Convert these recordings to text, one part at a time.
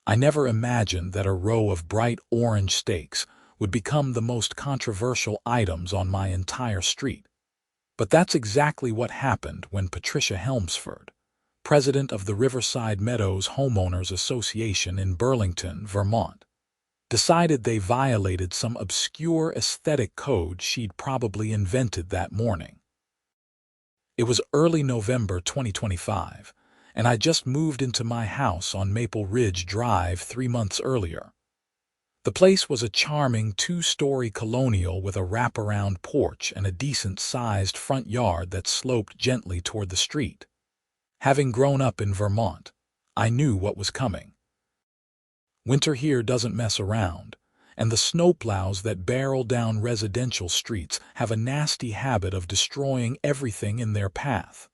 I never imagined that a row of bright orange stakes would become the most controversial items on my entire street. But that's exactly what happened when Patricia Helmsford, president of the Riverside Meadows Homeowners Association in Burlington, Vermont, decided they violated some obscure aesthetic code she'd probably invented that morning. It was early November 2025, and I just moved into my house on Maple Ridge Drive 3 months earlier. The place was a charming two-story colonial with a wraparound porch and a decent-sized front yard that sloped gently toward the street. Having grown up in Vermont, I knew what was coming. Winter here doesn't mess around, and the snowplows that barrel down residential streets have a nasty habit of destroying everything in their path.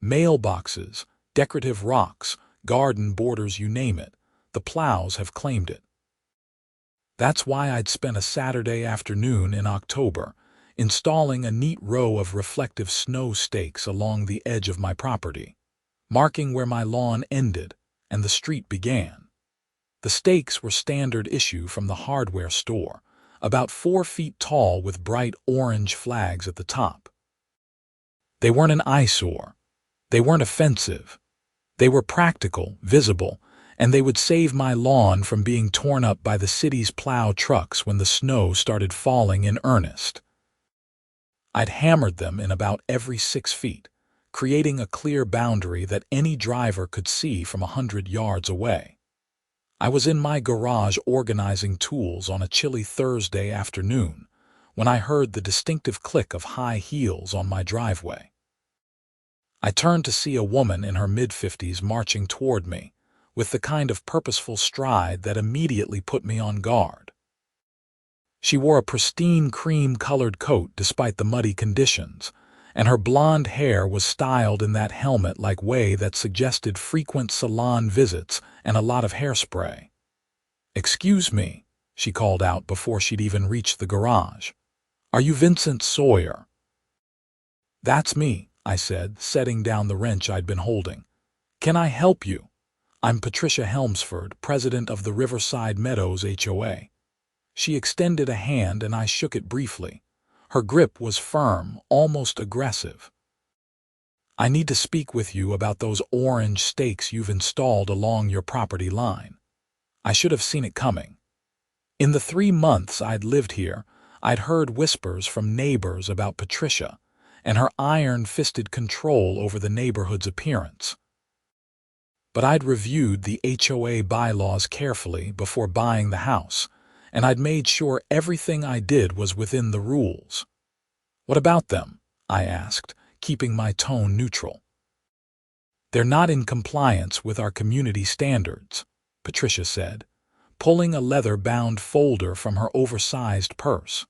Mailboxes, decorative rocks, garden borders, you name it, the plows have claimed it. That's why I'd spent a Saturday afternoon in October installing a neat row of reflective snow stakes along the edge of my property, marking where my lawn ended and the street began. The stakes were standard issue from the hardware store, about 4 feet tall with bright orange flags at the top. They weren't an eyesore. They weren't offensive. They were practical, visible, and they would save my lawn from being torn up by the city's plow trucks when the snow started falling in earnest. I'd hammered them in about every 6 feet, creating a clear boundary that any driver could see from 100 yards away. I was in my garage organizing tools on a chilly Thursday afternoon when I heard the distinctive click of high heels on my driveway. I turned to see a woman in her mid-50s marching toward me, with the kind of purposeful stride that immediately put me on guard. She wore a pristine cream-colored coat despite the muddy conditions, and her blonde hair was styled in that helmet-like way that suggested frequent salon visits and a lot of hairspray. "Excuse me," she called out before she'd even reached the garage. "Are you Vincent Sawyer?" "That's me," I said, setting down the wrench I'd been holding. "Can I help you? I'm Patricia Helmsford, president of the Riverside Meadows HOA." She extended a hand and I shook it briefly. Her grip was firm, almost aggressive. "I need to speak with you about those orange stakes you've installed along your property line. I should have seen it coming. In the 3 months I'd lived here, I'd heard whispers from neighbors about Patricia and her iron-fisted control over the neighborhood's appearance. But I'd reviewed the HOA bylaws carefully before buying the house, and I'd made sure everything I did was within the rules. "What about them?" I asked, keeping my tone neutral. "They're not in compliance with our community standards," Patricia said, pulling a leather-bound folder from her oversized purse.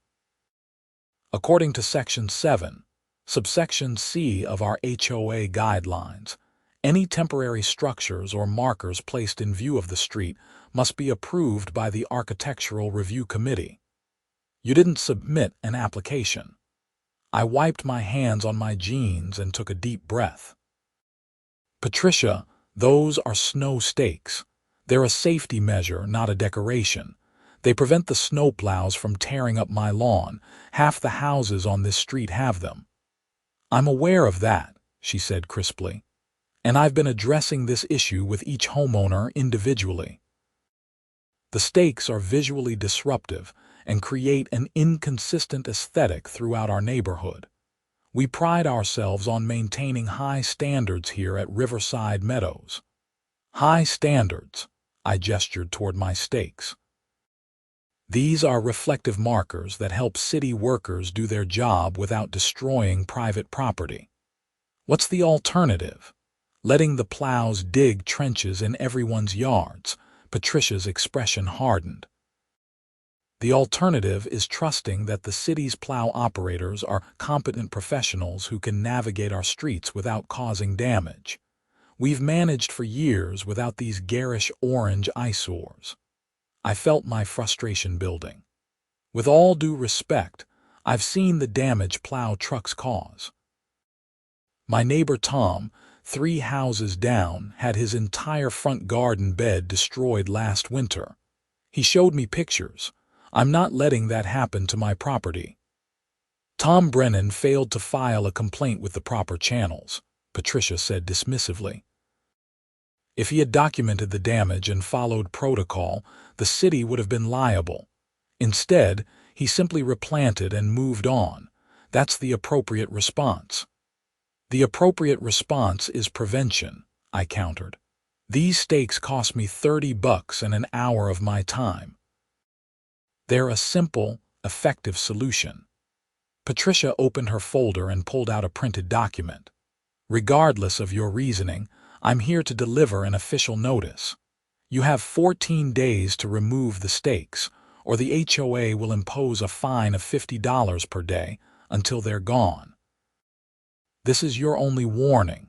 "According to Section 7, Subsection C of our HOA guidelines, any temporary structures or markers placed in view of the street must be approved by the Architectural Review Committee. You didn't submit an application." I wiped my hands on my jeans and took a deep breath. "Patricia, those are snow stakes. They're a safety measure, not a decoration. They prevent the snowplows from tearing up my lawn. Half the houses on this street have them." "I'm aware of that," she said crisply, "and I've been addressing this issue with each homeowner individually. The stakes are visually disruptive and create an inconsistent aesthetic throughout our neighborhood. We pride ourselves on maintaining high standards here at Riverside Meadows." "High standards," I gestured toward my stakes. "These are reflective markers that help city workers do their job without destroying private property. What's the alternative? Letting the plows dig trenches in everyone's yards?" Patricia's expression hardened. "The alternative is trusting that the city's plow operators are competent professionals who can navigate our streets without causing damage. We've managed for years without these garish orange eyesores." I felt my frustration building. With all due respect, I've seen the damage plow trucks cause. My neighbor Tom, 3 houses down, had his entire front garden bed destroyed last winter. He showed me pictures. I'm not letting that happen to my property. Tom Brennan failed to file a complaint with the proper channels, Patricia said dismissively. If he had documented the damage and followed protocol, the city would have been liable. Instead, he simply replanted and moved on. That's the appropriate response. The appropriate response is prevention, I countered. These stakes cost me $30 and an hour of my time. They're a simple, effective solution. Patricia opened her folder and pulled out a printed document. Regardless of your reasoning, I'm here to deliver an official notice. You have 14 days to remove the stakes, or the HOA will impose a fine of $50 per day until they're gone. This is your only warning.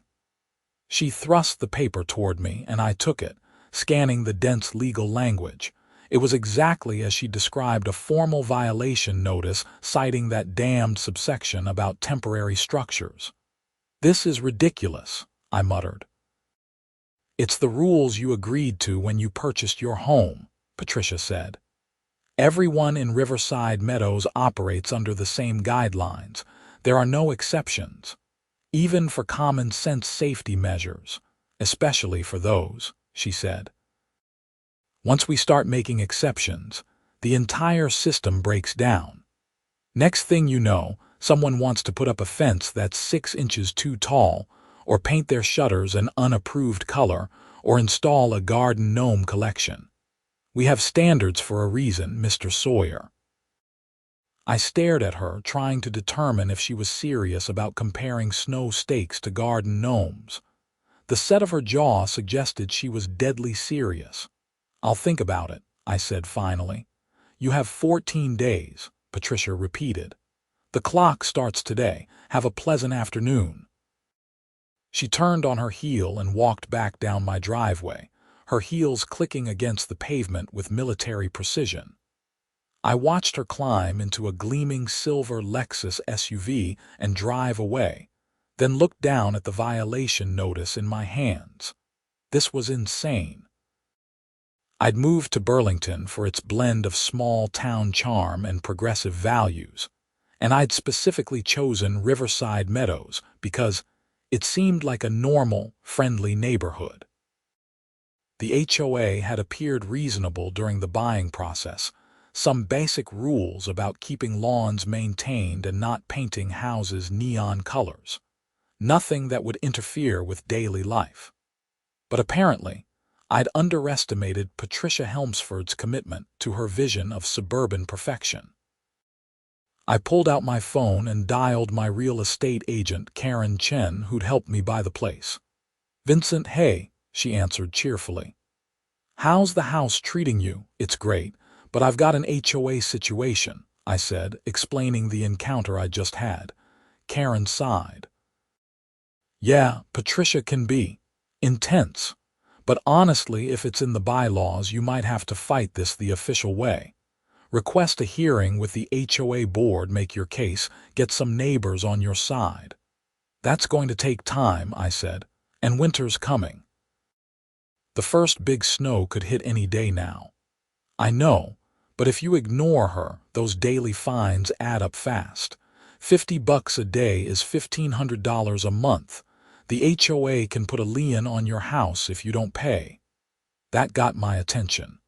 She thrust the paper toward me, and I took it, scanning the dense legal language. It was exactly as she described a formal violation notice, citing that damned subsection about temporary structures. This is ridiculous, I muttered. It's the rules you agreed to when you purchased your home, Patricia said. Everyone in Riverside Meadows operates under the same guidelines. There are no exceptions, even for common sense safety measures, especially for those, she said. Once we start making exceptions, the entire system breaks down. Next thing you know, someone wants to put up a fence that's 6 inches too tall, or paint their shutters an unapproved color, or install a garden gnome collection. We have standards for a reason, Mr. Sawyer. I stared at her, trying to determine if she was serious about comparing snow stakes to garden gnomes. The set of her jaw suggested she was deadly serious. I'll think about it, I said finally. You have 14 days, Patricia repeated. The clock starts today. Have a pleasant afternoon. She turned on her heel and walked back down my driveway, her heels clicking against the pavement with military precision. I watched her climb into a gleaming silver Lexus SUV and drive away, then looked down at the violation notice in my hands. This was insane. I'd moved to Burlington for its blend of small-town charm and progressive values, and I'd specifically chosen Riverside Meadows because it seemed like a normal, friendly neighborhood. The HOA had appeared reasonable during the buying process, some basic rules about keeping lawns maintained and not painting houses neon colors. Nothing that would interfere with daily life. But apparently, I'd underestimated Patricia Helmsford's commitment to her vision of suburban perfection. I pulled out my phone and dialed my real estate agent, Karen Chen, who'd helped me buy the place. "Vincent, hey," she answered cheerfully. "How's the house treating you?" "It's great, but I've got an HOA situation," I said, explaining the encounter I just had. Karen sighed. "Yeah, Patricia can be intense. But honestly, if it's in the bylaws, you might have to fight this the official way. Request a hearing with the HOA board, make your case, get some neighbors on your side." "That's going to take time," I said, "and winter's coming. The first big snow could hit any day now." "I know, but if you ignore her, those daily fines add up fast. $50 a day is $1,500 a month. The HOA can put a lien on your house if you don't pay." That got my attention.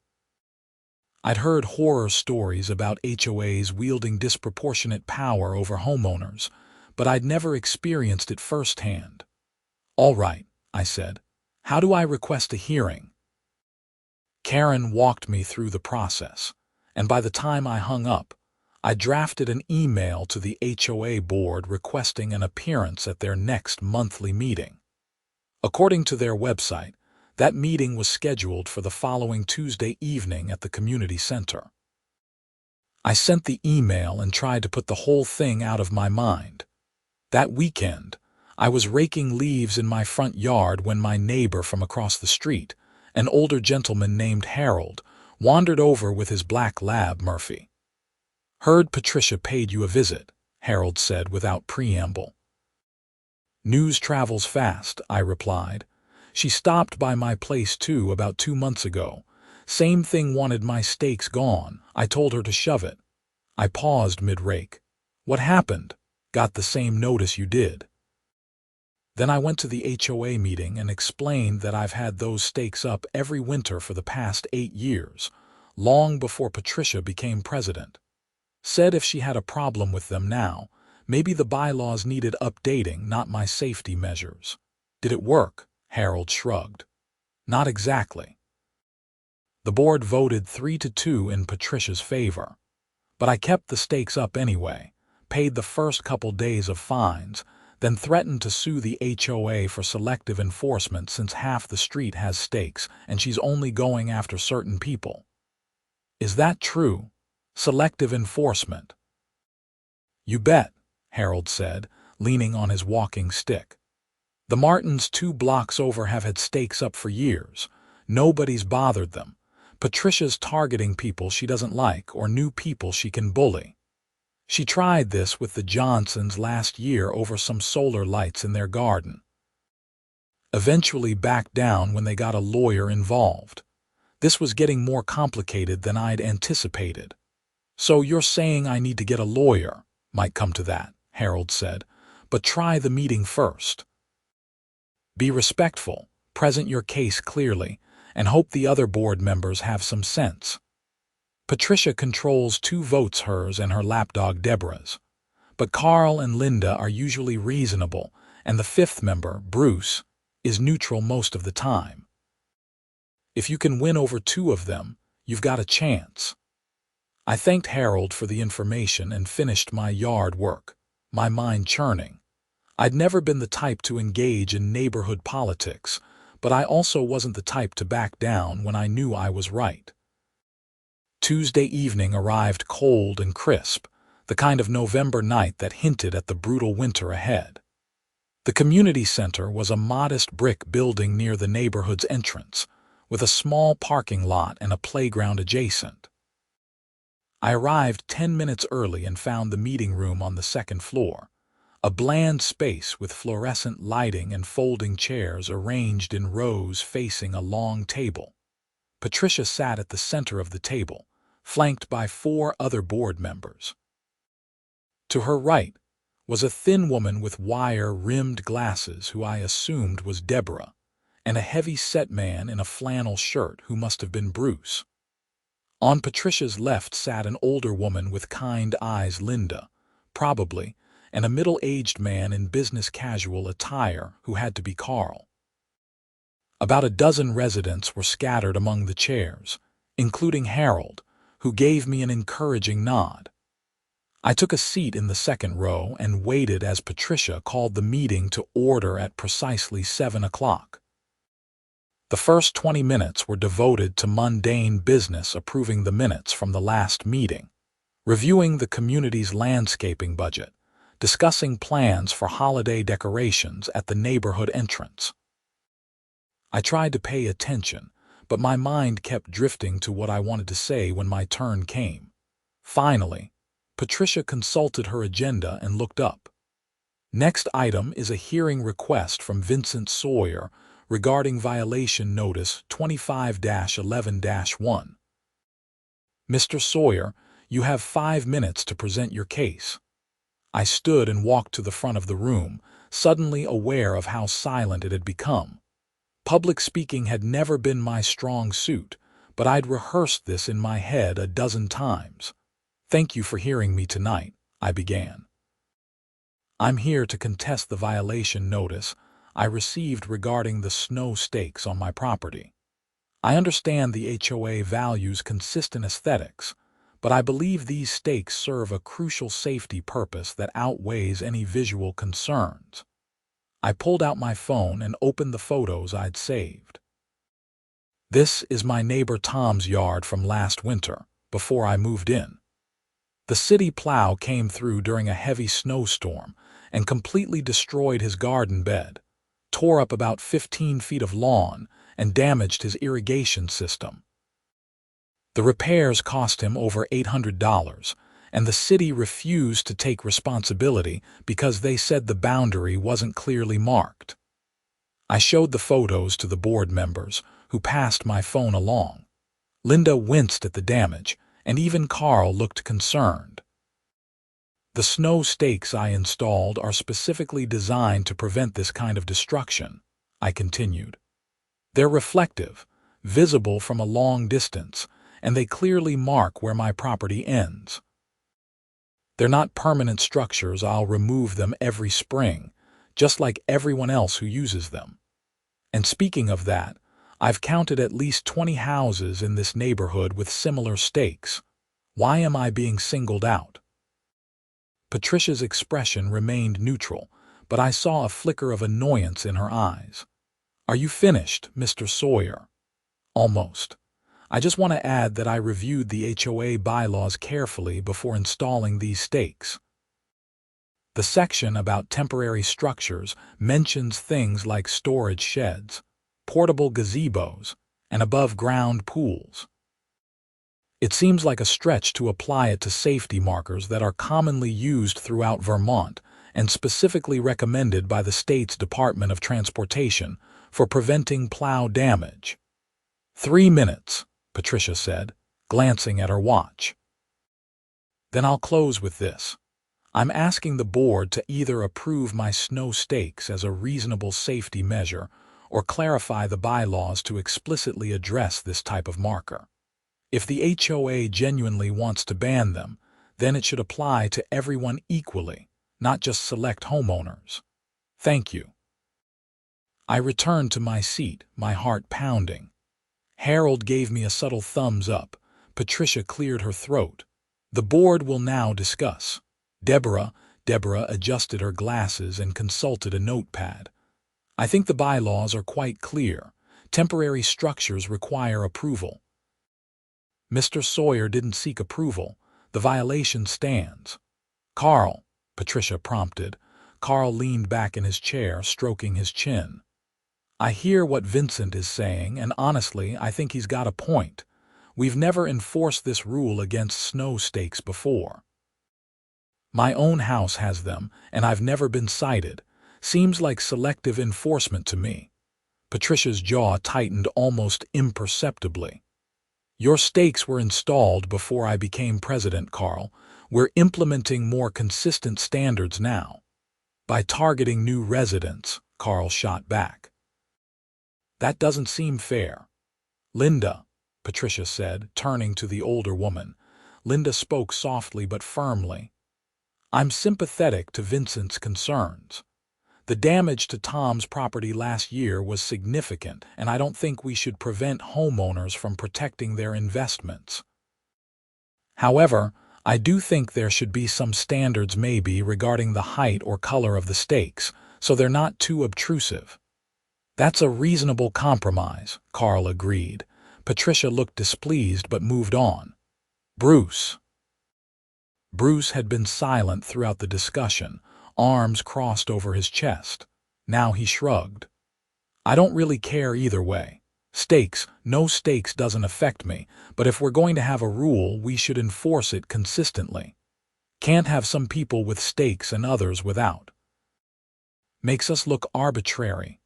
I'd heard horror stories about HOAs wielding disproportionate power over homeowners, but I'd never experienced it firsthand. "All right," I said. "How do I request a hearing?" Karen walked me through the process, and by the time I hung up, I drafted an email to the HOA board requesting an appearance at their next monthly meeting. According to their website, that meeting was scheduled for the following Tuesday evening at the community center. I sent the email and tried to put the whole thing out of my mind. That weekend, I was raking leaves in my front yard when my neighbor from across the street, an older gentleman named Harold, wandered over with his black lab, Murphy. "Heard Patricia paid you a visit," Harold said without preamble. News travels fast, I replied. She stopped by my place too about 2 months ago. Same thing, wanted my stakes gone. I told her to shove it. I paused mid-rake. What happened? Got the same notice you did. Then I went to the HOA meeting and explained that I've had those stakes up every winter for the past 8 years, long before Patricia became president. Said if she had a problem with them now, maybe the bylaws needed updating, not my safety measures. Did it work? Harold shrugged. Not exactly. The board voted 3-2 in Patricia's favor. But I kept the stakes up anyway, paid the first couple days of fines, then threatened to sue the HOA for selective enforcement since half the street has stakes and she's only going after certain people. Is that true? Selective enforcement? You bet, Harold said, leaning on his walking stick. The Martins 2 blocks over have had stakes up for years. Nobody's bothered them. Patricia's targeting people she doesn't like or new people she can bully. She tried this with the Johnsons last year over some solar lights in their garden. Eventually backed down when they got a lawyer involved. This was getting more complicated than I'd anticipated. So you're saying I need to get a lawyer? Might come to that, Harold said, but try the meeting first. Be respectful, present your case clearly, and hope the other board members have some sense. Patricia controls 2 votes, hers and her lapdog Deborah's. But Carl and Linda are usually reasonable, and the 5th member, Bruce, is neutral most of the time. If you can win over 2 of them, you've got a chance. I thanked Harold for the information and finished my yard work, my mind churning. I'd never been the type to engage in neighborhood politics, but I also wasn't the type to back down when I knew I was right. Tuesday evening arrived cold and crisp, the kind of November night that hinted at the brutal winter ahead. The community center was a modest brick building near the neighborhood's entrance, with a small parking lot and a playground adjacent. I arrived 10 minutes early and found the meeting room on the 2nd floor, a bland space with fluorescent lighting and folding chairs arranged in rows facing a long table. Patricia sat at the center of the table, flanked by 4 other board members. To her right was a thin woman with wire-rimmed glasses who I assumed was Deborah, and a heavy-set man in a flannel shirt who must have been Bruce. On Patricia's left sat an older woman with kind eyes, Linda, probably, and a middle-aged man in business casual attire who had to be Carl. About a dozen residents were scattered among the chairs, including Harold, who gave me an encouraging nod. I took a seat in the 2nd row and waited as Patricia called the meeting to order at precisely 7 o'clock. The first 20 minutes were devoted to mundane business, approving the minutes from the last meeting, reviewing the community's landscaping budget, discussing plans for holiday decorations at the neighborhood entrance. I tried to pay attention, but my mind kept drifting to what I wanted to say when my turn came. Finally, Patricia consulted her agenda and looked up. Next item is a hearing request from Vincent Sawyer regarding violation notice 25-11-1. Mr. Sawyer, you have 5 minutes to present your case. I stood and walked to the front of the room, suddenly aware of how silent it had become. Public speaking had never been my strong suit, but I'd rehearsed this in my head a dozen times. Thank you for hearing me tonight, I began. I'm here to contest the violation notice I received regarding the snow stakes on my property. I understand the HOA values consistent aesthetics, but I believe these stakes serve a crucial safety purpose that outweighs any visual concerns. I pulled out my phone and opened the photos I'd saved. This is my neighbor Tom's yard from last winter, before I moved in. The city plow came through during a heavy snowstorm and completely destroyed his garden bed, tore up about 15 feet of lawn, and damaged his irrigation system. The repairs cost him over $800, and the city refused to take responsibility because they said the boundary wasn't clearly marked. I showed the photos to the board members, who passed my phone along. Linda winced at the damage, and even Carl looked concerned. The snow stakes I installed are specifically designed to prevent this kind of destruction, I continued. They're reflective, visible from a long distance, and they clearly mark where my property ends. They're not permanent structures. I'll remove them every spring, just like everyone else who uses them. And speaking of that, I've counted at least 20 houses in this neighborhood with similar stakes. Why am I being singled out? Patricia's expression remained neutral, but I saw a flicker of annoyance in her eyes. Are you finished, Mr. Sawyer? Almost. I just want to add that I reviewed the HOA bylaws carefully before installing these stakes. The section about temporary structures mentions things like storage sheds, portable gazebos, and above-ground pools. It seems like a stretch to apply it to safety markers that are commonly used throughout Vermont and specifically recommended by the state's Department of Transportation for preventing plow damage. 3 minutes, Patricia said, glancing at her watch. Then I'll close with this. I'm asking the board to either approve my snow stakes as a reasonable safety measure or clarify the bylaws to explicitly address this type of marker. If the HOA genuinely wants to ban them, then it should apply to everyone equally, not just select homeowners. Thank you. I returned to my seat, my heart pounding. Harold gave me a subtle thumbs up. Patricia cleared her throat. The board will now discuss. Deborah adjusted her glasses and consulted a notepad. I think the bylaws are quite clear. Temporary structures require approval. Mr. Sawyer didn't seek approval. The violation stands. Carl, Patricia prompted. Carl leaned back in his chair, stroking his chin. I hear what Vincent is saying, and honestly, I think he's got a point. We've never enforced this rule against snow stakes before. My own house has them, and I've never been cited. Seems like selective enforcement to me. Patricia's jaw tightened almost imperceptibly. Your stakes were installed before I became president, Carl. We're implementing more consistent standards now. By targeting new residents, Carl shot back. That doesn't seem fair. Linda, Patricia said, turning to the older woman. Linda spoke softly but firmly. I'm sympathetic to Vincent's concerns. The damage to Tom's property last year was significant, and I don't think we should prevent homeowners from protecting their investments. However, I do think there should be some standards maybe regarding the height or color of the stakes, so they're not too obtrusive. That's a reasonable compromise, Carl agreed. Patricia looked displeased but moved on. Bruce had been silent throughout the discussion, arms crossed over his chest. Now he shrugged. I don't really care either way. No stakes doesn't affect me, but if we're going to have a rule, we should enforce it consistently. Can't have some people with stakes and others without. Makes us look arbitrary.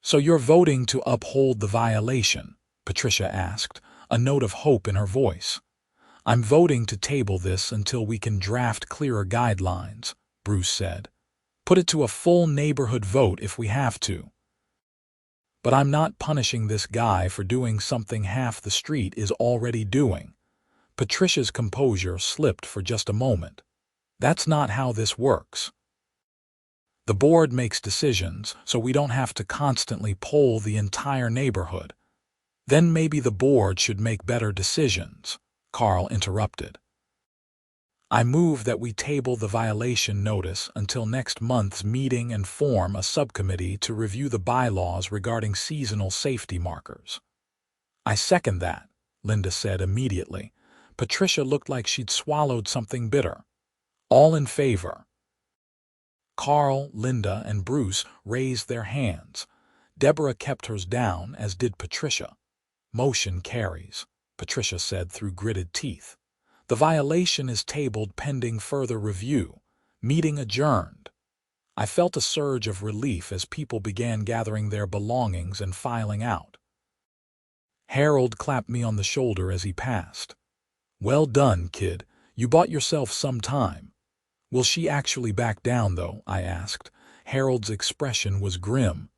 So you're voting to uphold the violation? Patricia asked, a note of hope in her voice. I'm voting to table this until we can draft clearer guidelines, Bruce said. Put it to a full neighborhood vote if we have to. But I'm not punishing this guy for doing something half the street is already doing. Patricia's composure slipped for just a moment. That's not how this works. The board makes decisions, so we don't have to constantly poll the entire neighborhood. Then maybe the board should make better decisions, Carl interrupted. I move that we table the violation notice until next month's meeting and form a subcommittee to review the bylaws regarding seasonal safety markers. I second that, Linda said immediately. Patricia looked like she'd swallowed something bitter. All in favor? Carl, Linda, and Bruce raised their hands. Deborah kept hers down, as did Patricia. Motion carries, Patricia said through gritted teeth. The violation is tabled pending further review. Meeting adjourned. I felt a surge of relief as people began gathering their belongings and filing out. Harold clapped me on the shoulder as he passed. "Well done, kid. You bought yourself some time." "Will she actually back down, though?" I asked. Harold's expression was grim.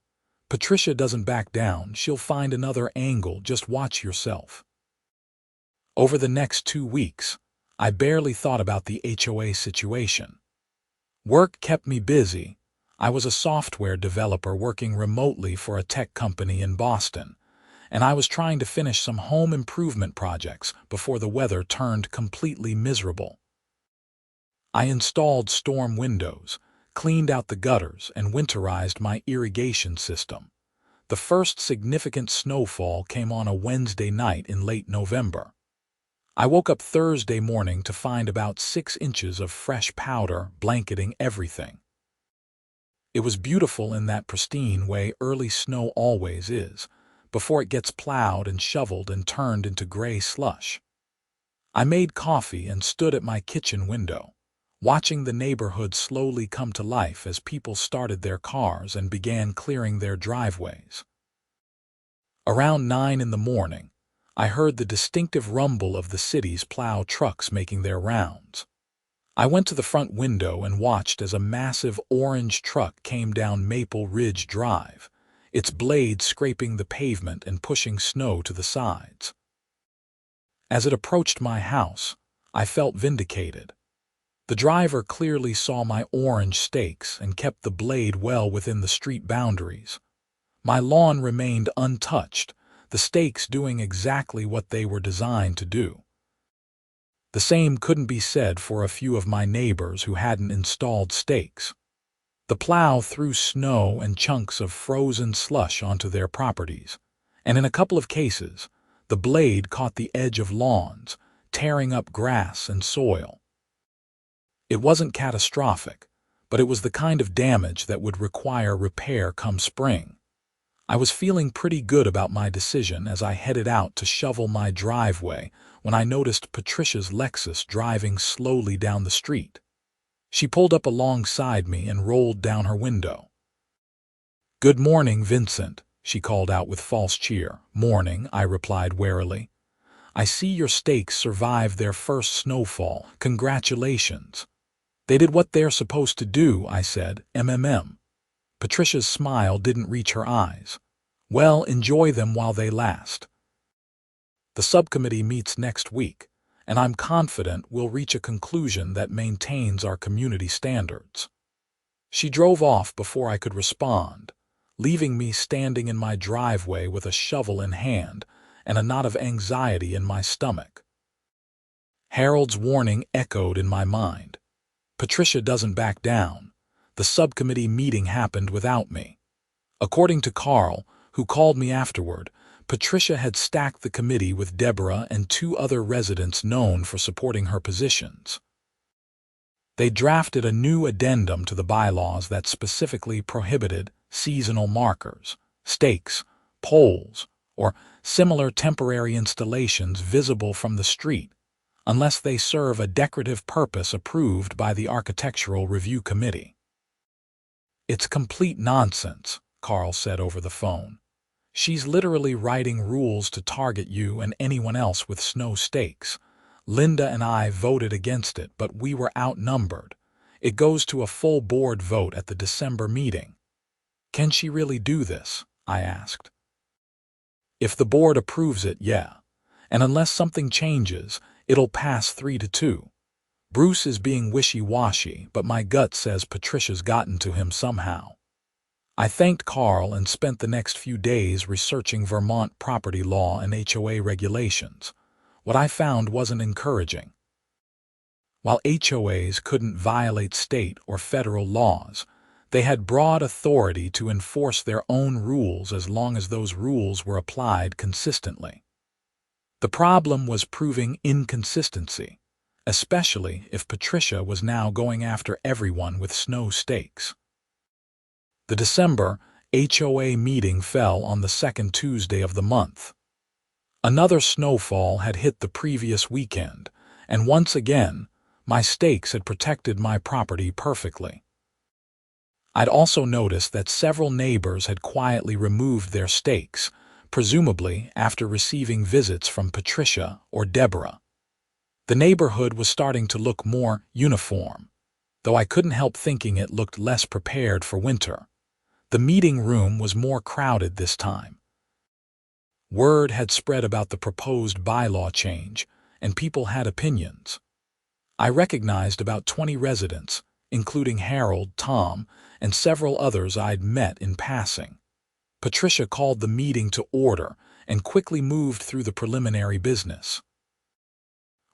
"Patricia doesn't back down. She'll find another angle. Just watch yourself." Over the next 2 weeks, I barely thought about the HOA situation. Work kept me busy. I was a software developer working remotely for a tech company in Boston, and I was trying to finish some home improvement projects before the weather turned completely miserable. I installed storm windows, cleaned out the gutters, and winterized my irrigation system. The first significant snowfall came on a Wednesday night in late November. I woke up Thursday morning to find about 6 inches of fresh powder blanketing everything. It was beautiful in that pristine way early snow always is, before it gets plowed and shoveled and turned into gray slush. I made coffee and stood at my kitchen window, watching the neighborhood slowly come to life as people started their cars and began clearing their driveways. Around 9 in the morning, I heard the distinctive rumble of the city's plow trucks making their rounds. I went to the front window and watched as a massive orange truck came down Maple Ridge Drive, its blade scraping the pavement and pushing snow to the sides. As it approached my house, I felt vindicated. The driver clearly saw my orange stakes and kept the blade well within the street boundaries. My lawn remained untouched, the stakes doing exactly what they were designed to do. The same couldn't be said for a few of my neighbors who hadn't installed stakes. The plow threw snow and chunks of frozen slush onto their properties, and in a couple of cases, the blade caught the edge of lawns, tearing up grass and soil. It wasn't catastrophic, but it was the kind of damage that would require repair come spring. I was feeling pretty good about my decision as I headed out to shovel my driveway when I noticed Patricia's Lexus driving slowly down the street. She pulled up alongside me and rolled down her window. "Good morning, Vincent," she called out with false cheer. "Morning," I replied warily. "I see your stakes survived their first snowfall. Congratulations." "They did what they're supposed to do," I said. Patricia's smile didn't reach her eyes. "Well, enjoy them while they last." The subcommittee meets next week, and I'm confident we'll reach a conclusion that maintains our community standards. She drove off before I could respond, leaving me standing in my driveway with a shovel in hand and a knot of anxiety in my stomach. Harold's warning echoed in my mind. Patricia doesn't back down. The subcommittee meeting happened without me. According to Carl, who called me afterward, Patricia had stacked the committee with Deborah and 2 other residents known for supporting her positions. They drafted a new addendum to the bylaws that specifically prohibited seasonal markers, stakes, poles, or similar temporary installations visible from the street, unless they serve a decorative purpose approved by the Architectural Review Committee. "It's complete nonsense," Carl said over the phone. "She's literally writing rules to target you and anyone else with snow stakes. Linda and I voted against it, but we were outnumbered. It goes to a full board vote at the December meeting." "Can she really do this?" I asked. "If the board approves it, yeah. And unless something changes, it'll pass 3-2. Bruce is being wishy-washy, but my gut says Patricia's gotten to him somehow." I thanked Carl and spent the next few days researching Vermont property law and HOA regulations. What I found wasn't encouraging. While HOAs couldn't violate state or federal laws, they had broad authority to enforce their own rules as long as those rules were applied consistently. The problem was proving inconsistency, especially if Patricia was now going after everyone with snow stakes. The December HOA meeting fell on the second Tuesday of the month. Another snowfall had hit the previous weekend, and once again, my stakes had protected my property perfectly. I'd also noticed that several neighbors had quietly removed their stakes, presumably after receiving visits from Patricia or Deborah. The neighborhood was starting to look more uniform, though I couldn't help thinking it looked less prepared for winter. The meeting room was more crowded this time. Word had spread about the proposed bylaw change, and people had opinions. I recognized about 20 residents, including Harold, Tom, and several others I'd met in passing. Patricia called the meeting to order and quickly moved through the preliminary business.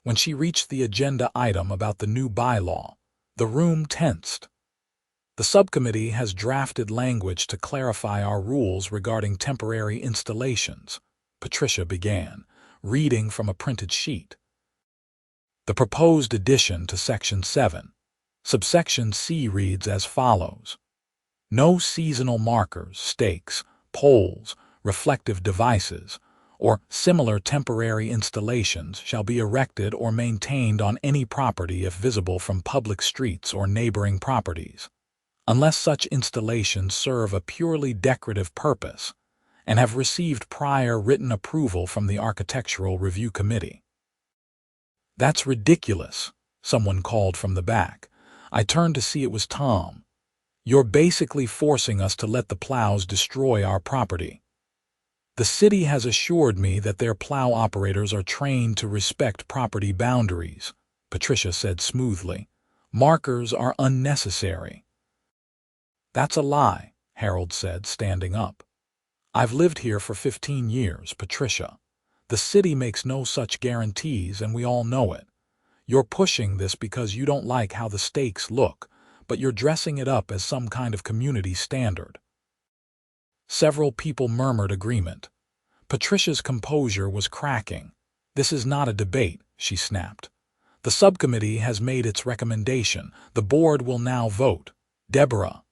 When she reached the agenda item about the new bylaw, the room tensed. The subcommittee has drafted language to clarify our rules regarding temporary installations, Patricia began, reading from a printed sheet. The proposed addition to Section 7, subsection C reads as follows. No seasonal markers, stakes, poles, reflective devices, or similar temporary installations shall be erected or maintained on any property if visible from public streets or neighboring properties, unless such installations serve a purely decorative purpose and have received prior written approval from the Architectural Review Committee. That's ridiculous, someone called from the back. I turned to see it was Tom. You're basically forcing us to let the plows destroy our property. The city has assured me that their plow operators are trained to respect property boundaries, Patricia said smoothly. Markers are unnecessary. That's a lie, Harold said, standing up. I've lived here for 15 years, Patricia. The city makes no such guarantees, and we all know it. You're pushing this because you don't like how the stakes look, but you're dressing it up as some kind of community standard. Several people murmured agreement. Patricia's composure was cracking. This is not a debate, she snapped. The subcommittee has made its recommendation. The board will now vote. Deborah.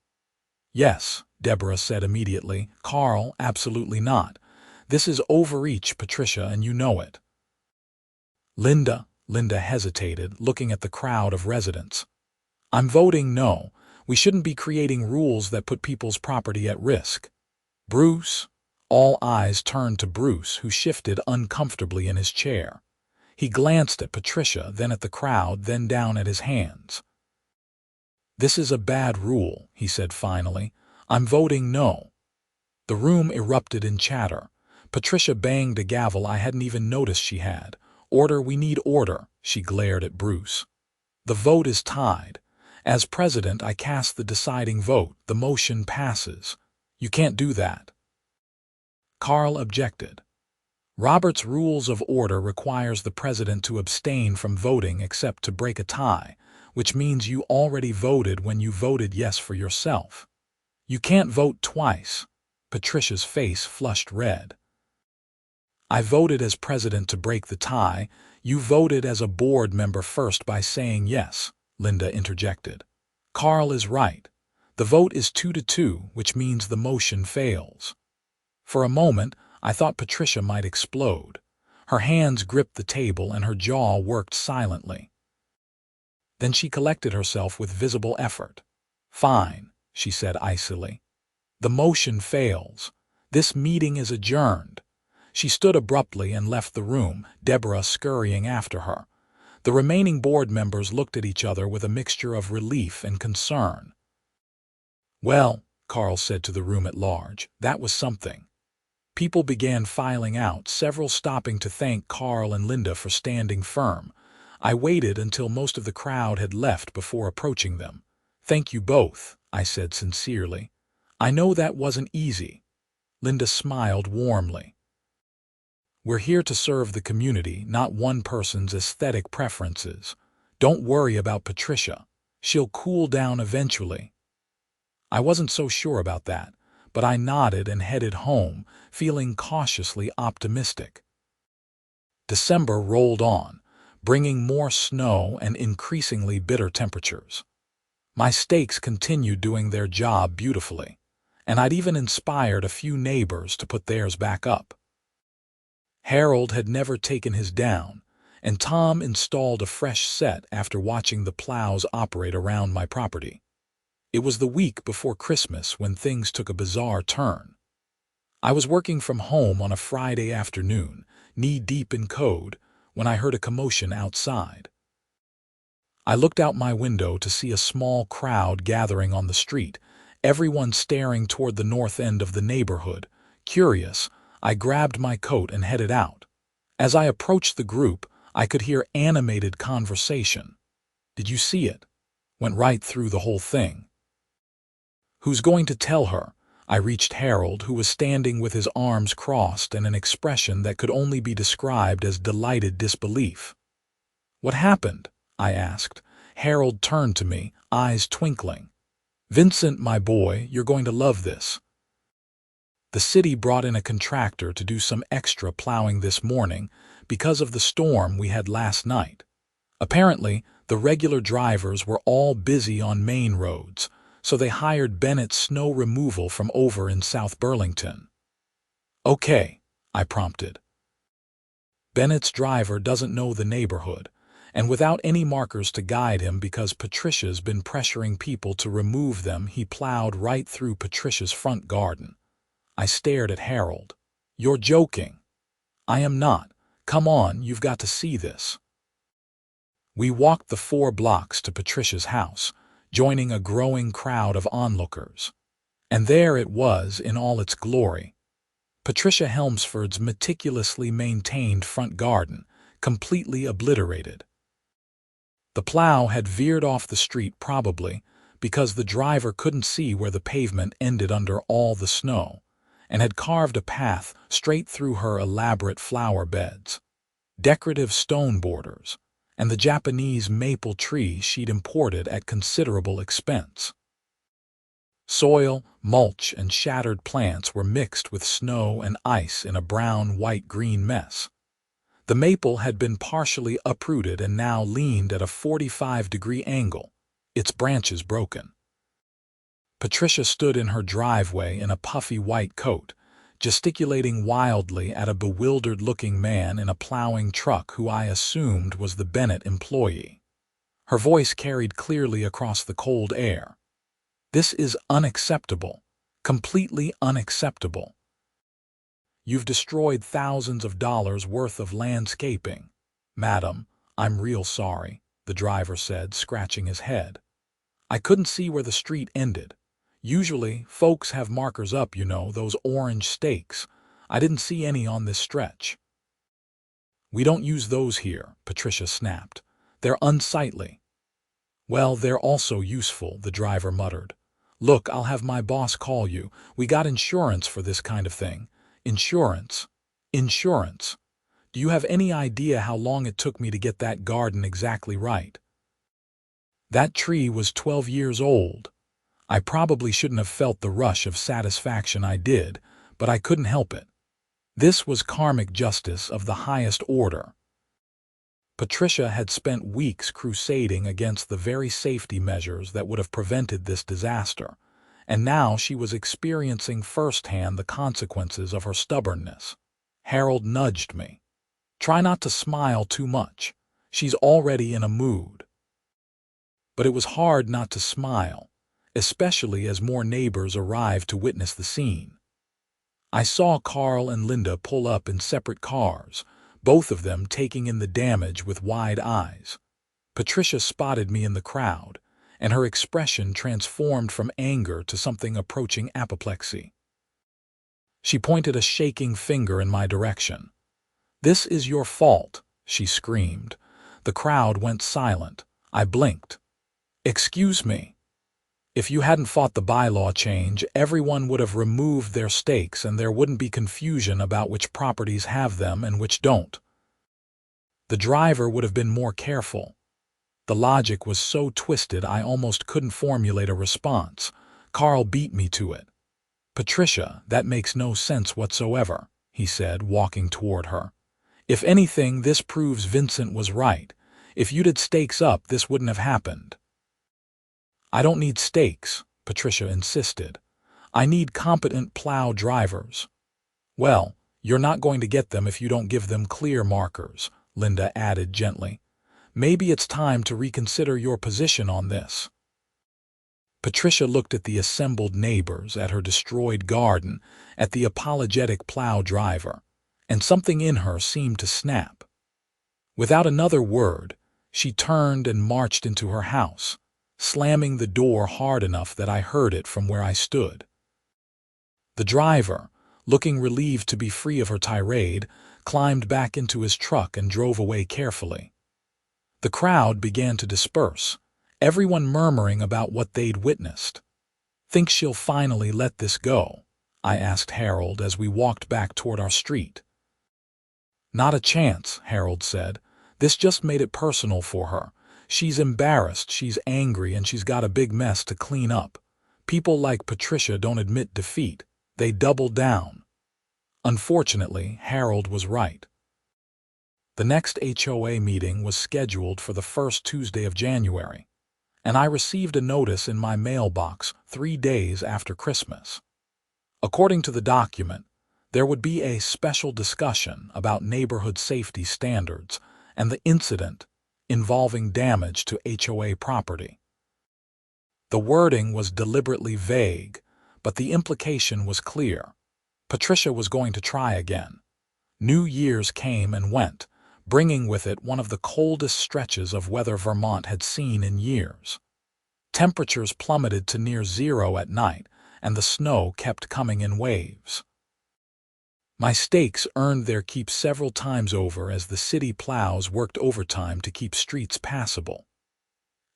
Yes, Deborah said immediately. Carl, absolutely not. This is overreach, Patricia, and you know it. Linda hesitated, looking at the crowd of residents. I'm voting no. We shouldn't be creating rules that put people's property at risk. Bruce? All eyes turned to Bruce, who shifted uncomfortably in his chair. He glanced at Patricia, then at the crowd, then down at his hands. This is a bad rule, he said finally. I'm voting no. The room erupted in chatter. Patricia banged a gavel I hadn't even noticed she had. Order, we need order, she glared at Bruce. The vote is tied. As president, I cast the deciding vote. The motion passes. You can't do that. Carl objected. Robert's Rules of Order requires the president to abstain from voting except to break a tie, which means you already voted when you voted yes for yourself. You can't vote twice. Patricia's face flushed red. I voted as president to break the tie. You voted as a board member first by saying yes, Linda interjected. Carl is right. The vote is 2-2, which means the motion fails. For a moment, I thought Patricia might explode. Her hands gripped the table and her jaw worked silently. Then she collected herself with visible effort. Fine, she said icily. The motion fails. This meeting is adjourned. She stood abruptly and left the room, Deborah scurrying after her. The remaining board members looked at each other with a mixture of relief and concern. Well, Carl said to the room at large, that was something. People began filing out, several stopping to thank Carl and Linda for standing firm. I waited until most of the crowd had left before approaching them. Thank you both, I said sincerely. I know that wasn't easy. Linda smiled warmly. We're here to serve the community, not one person's aesthetic preferences. Don't worry about Patricia. She'll cool down eventually. I wasn't so sure about that, but I nodded and headed home, feeling cautiously optimistic. December rolled on, bringing more snow and increasingly bitter temperatures. My stakes continued doing their job beautifully, and I'd even inspired a few neighbors to put theirs back up. Harold had never taken his down, and Tom installed a fresh set after watching the plows operate around my property. It was the week before Christmas when things took a bizarre turn. I was working from home on a Friday afternoon, knee-deep in code, when I heard a commotion outside. I looked out my window to see a small crowd gathering on the street, everyone staring toward the north end of the neighborhood. Curious, I grabbed my coat and headed out. As I approached the group, I could hear animated conversation. "Did you see it? Went right through the whole thing." "Who's going to tell her?" I reached Harold, who was standing with his arms crossed and an expression that could only be described as delighted disbelief. "What happened?" I asked. Harold turned to me, eyes twinkling. "Vincent, my boy, you're going to love this. The city brought in a contractor to do some extra plowing this morning because of the storm we had last night. Apparently, the regular drivers were all busy on main roads, so they hired Bennett's snow removal from over in South Burlington." "Okay," I prompted. Bennett's driver doesn't know the neighborhood, and without any markers to guide him because Patricia's been pressuring people to remove them, he plowed right through Patricia's front garden. I stared at Harold. "You're joking." "I am not. Come on, you've got to see this." We walked the 4 blocks to Patricia's house, joining a growing crowd of onlookers. And there it was in all its glory. Patricia Helmsford's meticulously maintained front garden, completely obliterated. The plow had veered off the street probably because the driver couldn't see where the pavement ended under all the snow, and had carved a path straight through her elaborate flower beds, decorative stone borders, and the Japanese maple tree she'd imported at considerable expense. Soil, mulch, and shattered plants were mixed with snow and ice in a brown-white-green mess. The maple had been partially uprooted and now leaned at a 45-degree angle, its branches broken. Patricia stood in her driveway in a puffy white coat, gesticulating wildly at a bewildered-looking man in a plowing truck who I assumed was the Bennett employee. Her voice carried clearly across the cold air. "This is unacceptable, completely unacceptable. You've destroyed thousands of dollars worth of landscaping." "Madam, I'm real sorry," the driver said, scratching his head. "I couldn't see where the street ended. Usually, folks have markers up, you know, those orange stakes. I didn't see any on this stretch." "We don't use those here," Patricia snapped. "They're unsightly." "Well, they're also useful," the driver muttered. "Look, I'll have my boss call you. We got insurance for this kind of thing." "Insurance? Insurance? Do you have any idea how long it took me to get that garden exactly right? That tree was 12 years old. I probably shouldn't have felt the rush of satisfaction I did, but I couldn't help it. This was karmic justice of the highest order." Patricia had spent weeks crusading against the very safety measures that would have prevented this disaster, and now she was experiencing firsthand the consequences of her stubbornness. Harold nudged me. "Try not to smile too much. She's already in a mood." But it was hard not to smile, especially as more neighbors arrived to witness the scene. I saw Carl and Linda pull up in separate cars, both of them taking in the damage with wide eyes. Patricia spotted me in the crowd, and her expression transformed from anger to something approaching apoplexy. She pointed a shaking finger in my direction. "This is your fault," she screamed. The crowd went silent. I blinked. "Excuse me. If you hadn't fought the bylaw change, everyone would have removed their stakes and there wouldn't be confusion about which properties have them and which don't. The driver would have been more careful." The logic was so twisted I almost couldn't formulate a response. Carl beat me to it. "Patricia, that makes no sense whatsoever," he said, walking toward her. "If anything, this proves Vincent was right. If you'd had stakes up, this wouldn't have happened." "I don't need stakes," Patricia insisted. "I need competent plow drivers." "Well, you're not going to get them if you don't give them clear markers," Linda added gently. Maybe it's time to reconsider your position on this. Patricia looked at the assembled neighbors, at her destroyed garden, at the apologetic plow driver, and something in her seemed to snap. Without another word, she turned and marched into her house, slamming the door hard enough that I heard it from where I stood. The driver, looking relieved to be free of her tirade, climbed back into his truck and drove away carefully. The crowd began to disperse, everyone murmuring about what they'd witnessed. "Think she'll finally let this go?" I asked Harold as we walked back toward our street. "Not a chance," Harold said. "This just made it personal for her. She's embarrassed, she's angry, and she's got a big mess to clean up. People like Patricia don't admit defeat. They double down." Unfortunately, Harold was right. The next HOA meeting was scheduled for the first Tuesday of January, and I received a notice in my mailbox 3 days after Christmas. According to the document, there would be a special discussion about neighborhood safety standards and the incident involving damage to HOA property. The wording was deliberately vague, but the implication was clear. Patricia was going to try again. New Year's came and went, bringing with it one of the coldest stretches of weather Vermont had seen in years. Temperatures plummeted to near zero at night, and the snow kept coming in waves. My stakes earned their keep several times over as the city plows worked overtime to keep streets passable.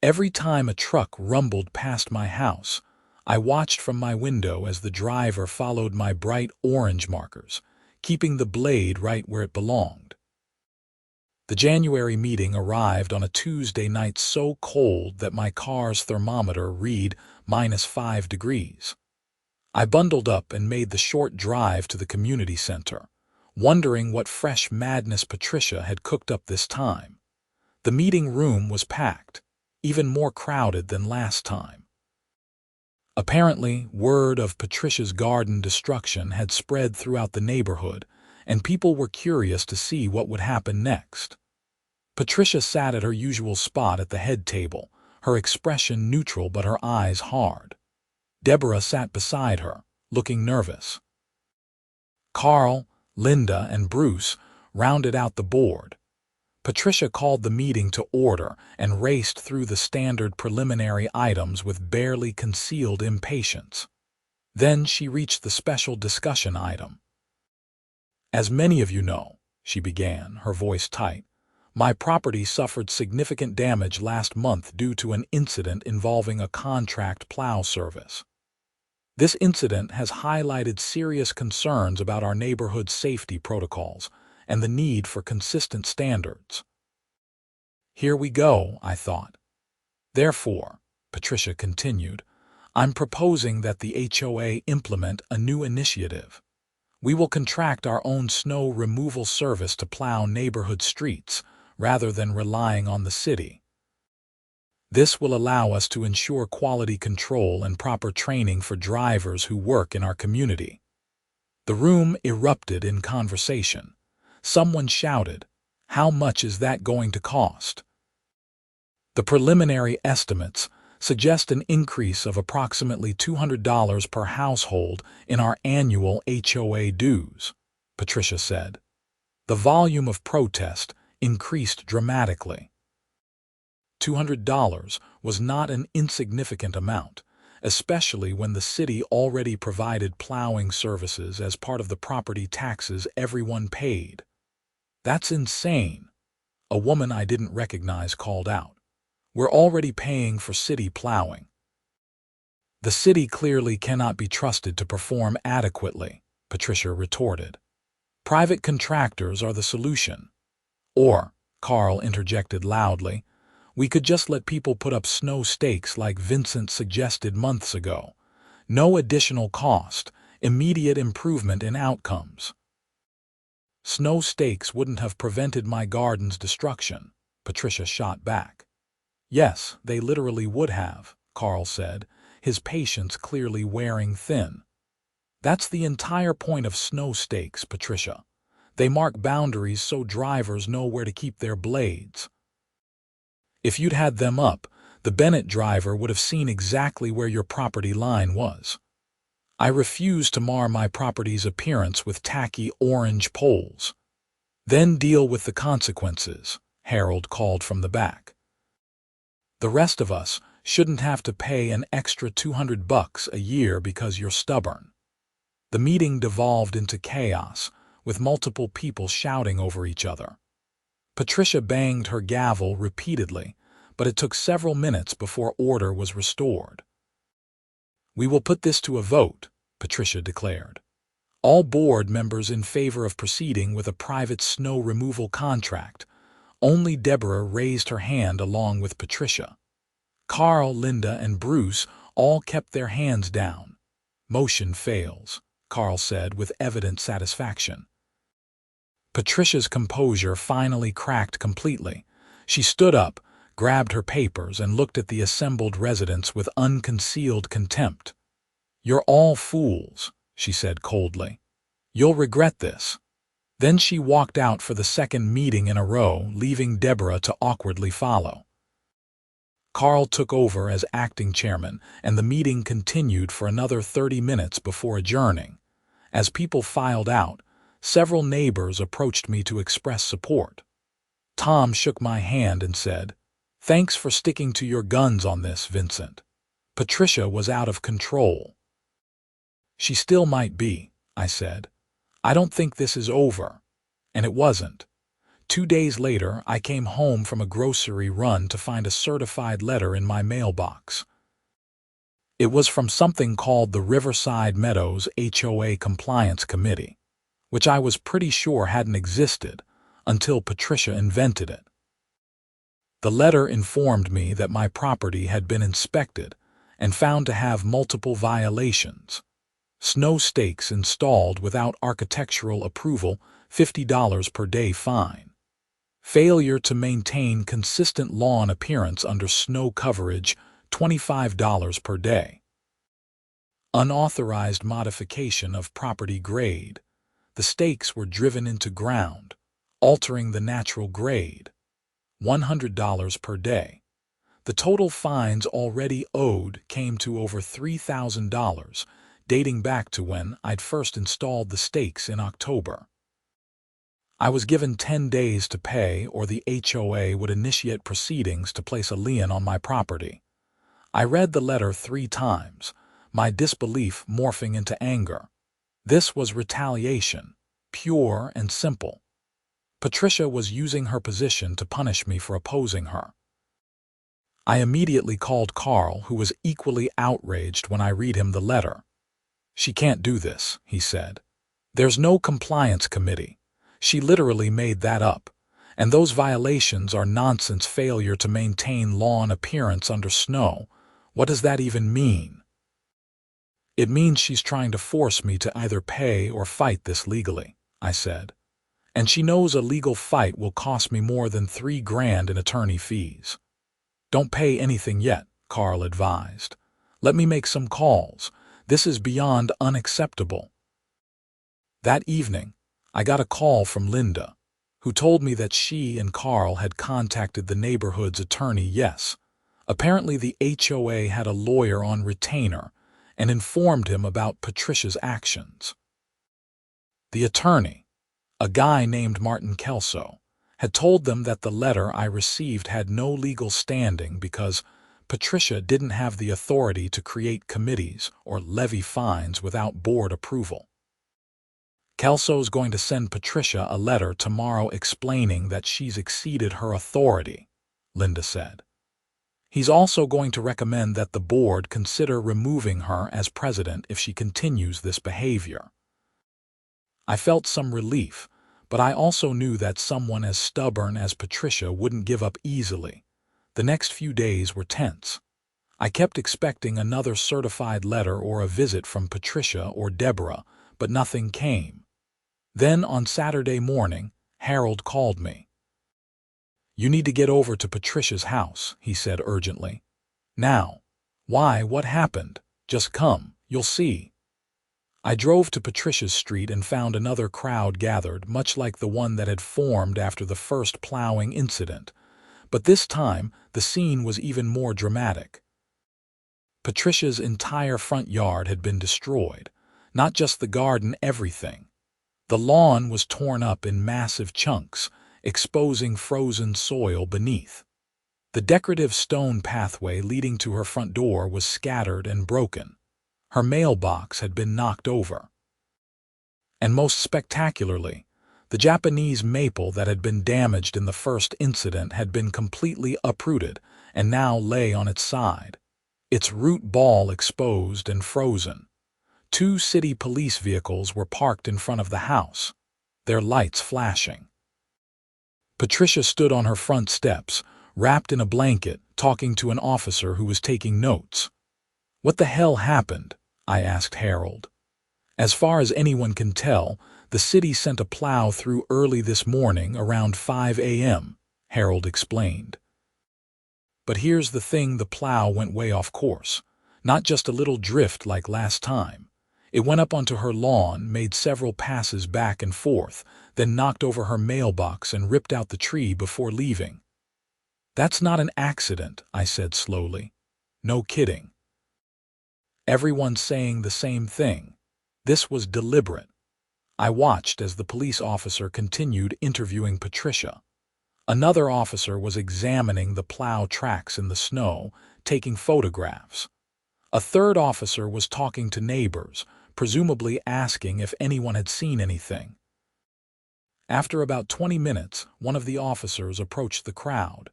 Every time a truck rumbled past my house, I watched from my window as the driver followed my bright orange markers, keeping the blade right where it belonged. The January meeting arrived on a Tuesday night so cold that my car's thermometer read -5 degrees. I bundled up and made the short drive to the community center, wondering what fresh madness Patricia had cooked up this time. The meeting room was packed, even more crowded than last time. Apparently, word of Patricia's garden destruction had spread throughout the neighborhood, and people were curious to see what would happen next. Patricia sat at her usual spot at the head table, her expression neutral but her eyes hard. Deborah sat beside her, looking nervous. Carl, Linda, and Bruce rounded out the board. Patricia called the meeting to order and raced through the standard preliminary items with barely concealed impatience. Then she reached the special discussion item. "As many of you know," she began, her voice tight, "my property suffered significant damage last month due to an incident involving a contract plow service. This incident has highlighted serious concerns about our neighborhood safety protocols and the need for consistent standards." Here we go, I thought. "Therefore," Patricia continued, "I'm proposing that the HOA implement a new initiative. We will contract our own snow removal service to plow neighborhood streets rather than relying on the city. This will allow us to ensure quality control and proper training for drivers who work in our community." The room erupted in conversation. Someone shouted, "How much is that going to cost?" "The preliminary estimates suggest an increase of approximately $200 per household in our annual HOA dues," Patricia said. The volume of protest increased dramatically. $200 was not an insignificant amount, especially when the city already provided plowing services as part of the property taxes everyone paid. "That's insane," a woman I didn't recognize called out. "We're already paying for city plowing." "The city clearly cannot be trusted to perform adequately," Patricia retorted. "Private contractors are the solution." "Or," Carl interjected loudly, "we could just let people put up snow stakes like Vincent suggested months ago. No additional cost, immediate improvement in outcomes." "Snow stakes wouldn't have prevented my garden's destruction," Patricia shot back. "Yes, they literally would have," Carl said, his patience clearly wearing thin. "That's the entire point of snow stakes, Patricia. They mark boundaries so drivers know where to keep their blades. If you'd had them up, the Bennett driver would have seen exactly where your property line was. I refuse to mar my property's appearance with tacky orange poles. Then deal with the consequences, Harold called from the back. The rest of us shouldn't have to pay an extra $200 a year because you're stubborn. The meeting devolved into chaos, with multiple people shouting over each other. Patricia banged her gavel repeatedly, but it took several minutes before order was restored. "We will put this to a vote," Patricia declared. "All board members in favor of proceeding with a private snow removal contract." Only Deborah raised her hand along with Patricia. Carl, Linda, and Bruce all kept their hands down. "Motion fails," Carl said with evident satisfaction. Patricia's composure finally cracked completely. She stood up, grabbed her papers, and looked at the assembled residents with unconcealed contempt. "You're all fools," she said coldly. "You'll regret this." Then she walked out for the second meeting in a row, leaving Deborah to awkwardly follow. Carl took over as acting chairman, and the meeting continued for another 30 minutes before adjourning. As people filed out, several neighbors approached me to express support. Tom shook my hand and said, "Thanks for sticking to your guns on this, Vincent. Patricia was out of control." "She still might be," I said. "I don't think this is over." And it wasn't. 2 days later, I came home from a grocery run to find a certified letter in my mailbox. It was from something called the Riverside Meadows HOA Compliance Committee, which I was pretty sure hadn't existed until Patricia invented it. The letter informed me that my property had been inspected and found to have multiple violations. Snow stakes installed without architectural approval, $50 per day fine. Failure to maintain consistent lawn appearance under snow coverage, $25 per day. Unauthorized modification of property grade. The stakes were driven into ground, altering the natural grade, $100 per day. The total fines already owed came to over $3,000, dating back to when I'd first installed the stakes in October. I was given 10 days to pay, or the HOA would initiate proceedings to place a lien on my property. I read the letter 3 times, my disbelief morphing into anger. This was retaliation, pure and simple. Patricia was using her position to punish me for opposing her. I immediately called Carl, who was equally outraged when I read him the letter. "She can't do this," he said. "There's no compliance committee. She literally made that up. And those violations are nonsense. Failure to maintain lawn appearance under snow. What does that even mean?" "It means she's trying to force me to either pay or fight this legally," I said. "And she knows a legal fight will cost me more than $3 grand in attorney fees." "Don't pay anything yet," Carl advised. "Let me make some calls. This is beyond unacceptable." That evening, I got a call from Linda, who told me that she and Carl had contacted the neighborhood's attorney. Yes, apparently the HOA had a lawyer on retainer and informed him about Patricia's actions. The attorney, a guy named Martin Kelso, had told them that the letter I received had no legal standing because Patricia didn't have the authority to create committees or levy fines without board approval. "Kelso's going to send Patricia a letter tomorrow explaining that she's exceeded her authority," Linda said. "He's also going to recommend that the board consider removing her as president if she continues this behavior." I felt some relief, but I also knew that someone as stubborn as Patricia wouldn't give up easily. The next few days were tense. I kept expecting another certified letter or a visit from Patricia or Deborah, but nothing came. Then on Saturday morning, Harold called me. "You need to get over to Patricia's house," he said urgently. "Now." "Why, what happened?" "Just come, you'll see." I drove to Patricia's street and found another crowd gathered, much like the one that had formed after the first plowing incident. But this time, the scene was even more dramatic. Patricia's entire front yard had been destroyed. Not just the garden, everything. The lawn was torn up in massive chunks, exposing frozen soil beneath. The decorative stone pathway leading to her front door was scattered and broken. Her mailbox had been knocked over. And most spectacularly, the Japanese maple that had been damaged in the first incident had been completely uprooted and now lay on its side, its root ball exposed and frozen. 2 city police vehicles were parked in front of the house, their lights flashing. Patricia stood on her front steps, wrapped in a blanket, talking to an officer who was taking notes. "What the hell happened?" I asked Harold. "As far as anyone can tell, the city sent a plow through early this morning around 5 a.m., Harold explained. But here's the thing, the plow went way off course. Not just a little drift like last time. It went up onto her lawn, made several passes back and forth, then knocked over her mailbox and ripped out the tree before leaving." "That's not an accident," I said slowly. "No kidding." Everyone's saying the same thing. This was deliberate. I watched as the police officer continued interviewing Patricia. Another officer was examining the plow tracks in the snow, taking photographs. A third officer was talking to neighbors, presumably asking if anyone had seen anything. After about 20 minutes, one of the officers approached the crowd.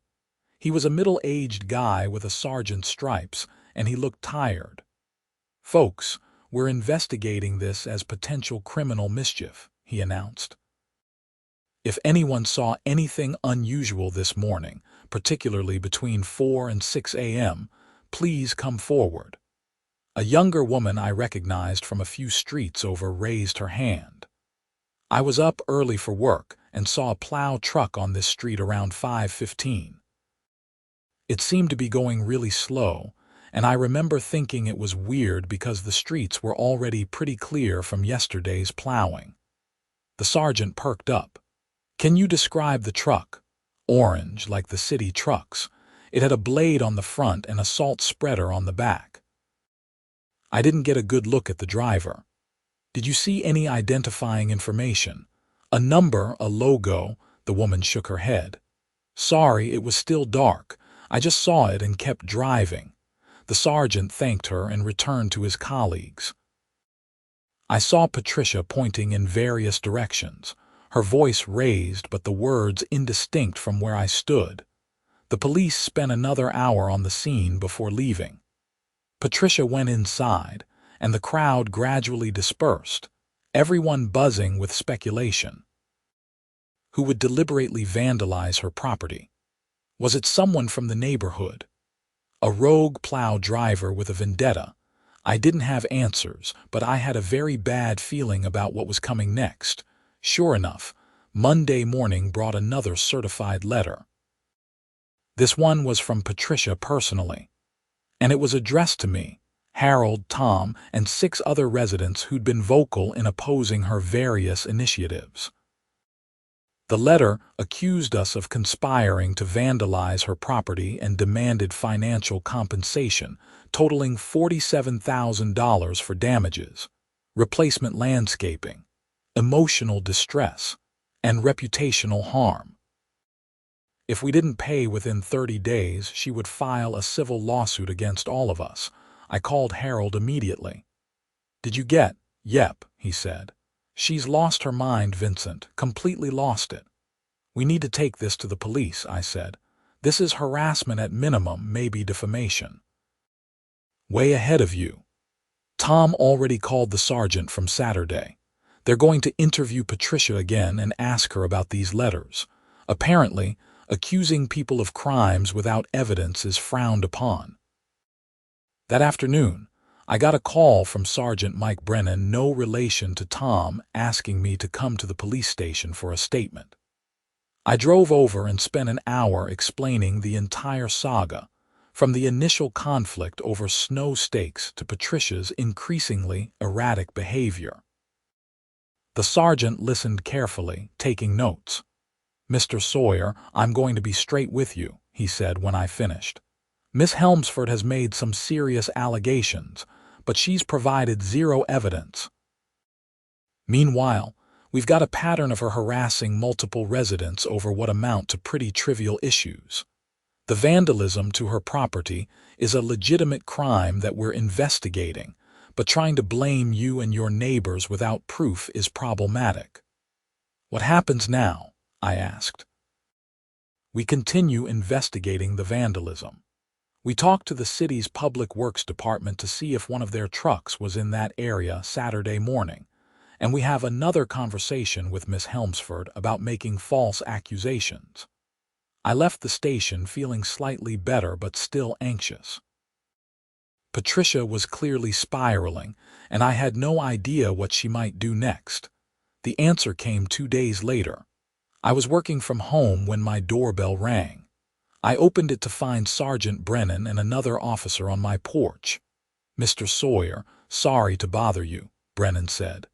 He was a middle-aged guy with a sergeant's stripes, and he looked tired. "Folks, we're investigating this as potential criminal mischief," he announced. "If anyone saw anything unusual this morning, particularly between 4 and 6 a.m., please come forward." A younger woman I recognized from a few streets over raised her hand. "I was up early for work and saw a plow truck on this street around 5:15. It seemed to be going really slow, and I remember thinking it was weird because the streets were already pretty clear from yesterday's plowing." The sergeant perked up. "Can you describe the truck?" "Orange, like the city trucks. It had a blade on the front and a salt spreader on the back." "I didn't get a good look at the driver." "Did you see any identifying information? A number, a logo?" The woman shook her head. "Sorry, it was still dark. I just saw it and kept driving." The sergeant thanked her and returned to his colleagues. I saw Patricia pointing in various directions, her voice raised but the words indistinct from where I stood. The police spent another hour on the scene before leaving. Patricia went inside, and the crowd gradually dispersed, everyone buzzing with speculation. Who would deliberately vandalize her property? Was it someone from the neighborhood? A rogue plow driver with a vendetta? I didn't have answers, but I had a very bad feeling about what was coming next. Sure enough, Monday morning brought another certified letter. This one was from Patricia personally, and it was addressed to me, Harold, Tom, and 6 other residents who'd been vocal in opposing her various initiatives. The letter accused us of conspiring to vandalize her property and demanded financial compensation, totaling $47,000 for damages, replacement landscaping, emotional distress, and reputational harm. If we didn't pay within 30 days, she would file a civil lawsuit against all of us. I called Harold immediately. "Did you get?" "Yep," he said. "She's lost her mind, Vincent, completely lost it." "We need to take this to the police," I said. "This is harassment at minimum, maybe defamation." "Way ahead of you." Tom already called the sergeant from Saturday. They're going to interview Patricia again and ask her about these letters. Apparently, accusing people of crimes without evidence is frowned upon. That afternoon, I got a call from Sergeant Mike Brennan, no relation to Tom, asking me to come to the police station for a statement. I drove over and spent an hour explaining the entire saga, from the initial conflict over snow stakes to Patricia's increasingly erratic behavior. The sergeant listened carefully, taking notes. "Mr. Sawyer, I'm going to be straight with you," he said when I finished. "Miss Helmsford has made some serious allegations, but she's provided zero evidence. Meanwhile, we've got a pattern of her harassing multiple residents over what amount to pretty trivial issues. The vandalism to her property is a legitimate crime that we're investigating, but trying to blame you and your neighbors without proof is problematic." "What happens now?" I asked. "We continue investigating the vandalism. We talked to the city's public works department to see if one of their trucks was in that area Saturday morning, and we have another conversation with Miss Helmsford about making false accusations." I left the station feeling slightly better but still anxious. Patricia was clearly spiraling, and I had no idea what she might do next. The answer came 2 days later. I was working from home when my doorbell rang. I opened it to find Sergeant Brennan and another officer on my porch. "Mr. Sawyer, sorry to bother you," Brennan said.